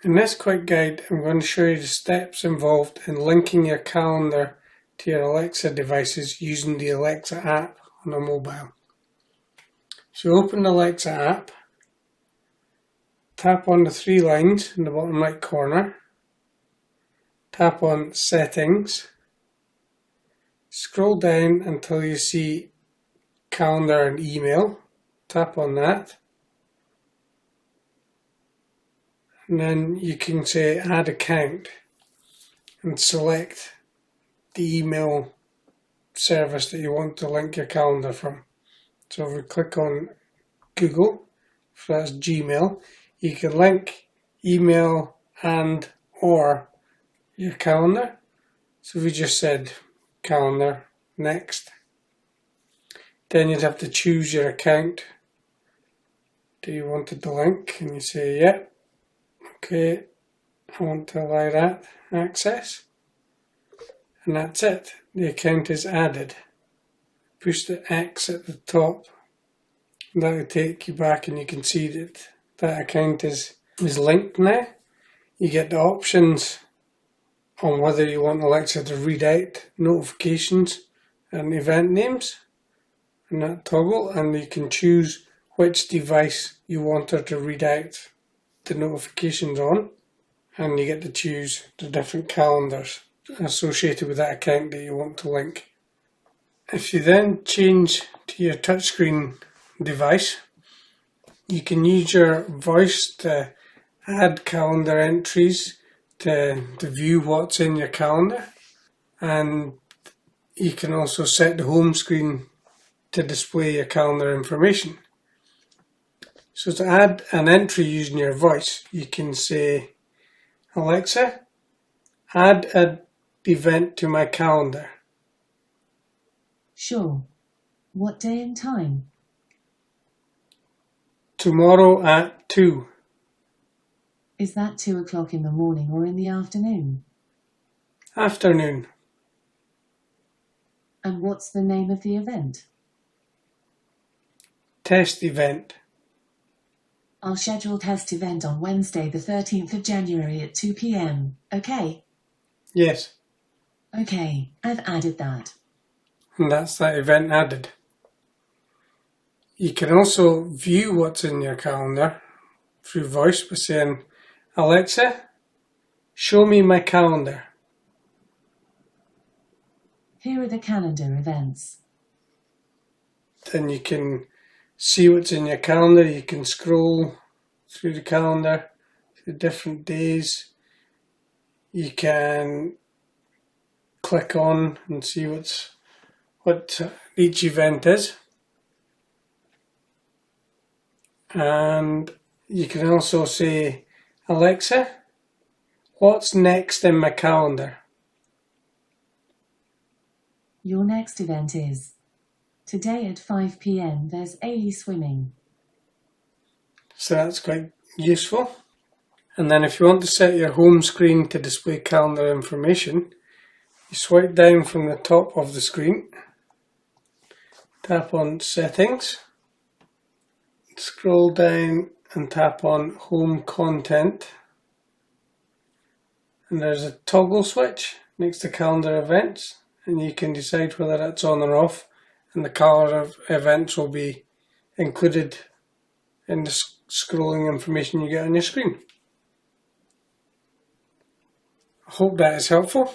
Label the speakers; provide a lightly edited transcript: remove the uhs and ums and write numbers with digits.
Speaker 1: In this quick guide, I'm going to show you the steps involved in linking your calendar to your Alexa devices using the Alexa app on a mobile. So open the Alexa app, tap on the three lines in the bottom right corner, tap on Settings, scroll down until you see Calendar and Email, tap on that. And then you can say Add Account and select the email service that you want to link your calendar from. So if we click on Google, if that's Gmail, you can link email and or your calendar. So we just said calendar, next. Then you'd have to choose your account. Do you want it to link? And you say, yep. Okay, I want to allow that access, and that's it. The account is added. Push the X at the top, and that will take you back, and you can see that that account is linked now. You get the options on whether you want Alexa to read out notifications and event names, and that toggle, and you can choose which device you want her to read out the notifications on, and you get to choose the different calendars associated with that account that you want to link. If you then change to your touchscreen device, you can use your voice to add calendar entries to view what's in your calendar, and you can also set the home screen to display your calendar information. So to add an entry using your voice, you can say, Alexa, add an event to my calendar.
Speaker 2: Sure. What day and time?
Speaker 1: Tomorrow at 2.
Speaker 2: Is that 2 o'clock in the morning or in the afternoon?
Speaker 1: Afternoon.
Speaker 2: And what's the name of the event?
Speaker 1: Test event.
Speaker 2: I'll schedule test event on Wednesday the 13th of January at 2 p.m. Okay?
Speaker 1: Yes.
Speaker 2: Okay, I've added that.
Speaker 1: And that's that event added. You can also view what's in your calendar through voice by saying, Alexa, show me my calendar.
Speaker 2: Here are the calendar events.
Speaker 1: Then you can see what's in your calendar. You can scroll through the calendar to different days. You can click on and see what each event is. And you can also say, Alexa, what's next in my calendar?
Speaker 2: Your next event is today at 5 p.m. there's AE swimming.
Speaker 1: So that's quite useful. And then if you want to set your home screen to display calendar information, you swipe down from the top of the screen, tap on Settings, scroll down and tap on Home Content. And there's a toggle switch next to calendar events, and you can decide whether that's on or off, and the calendar events will be included in the scrolling information you get on your screen. I hope that is helpful.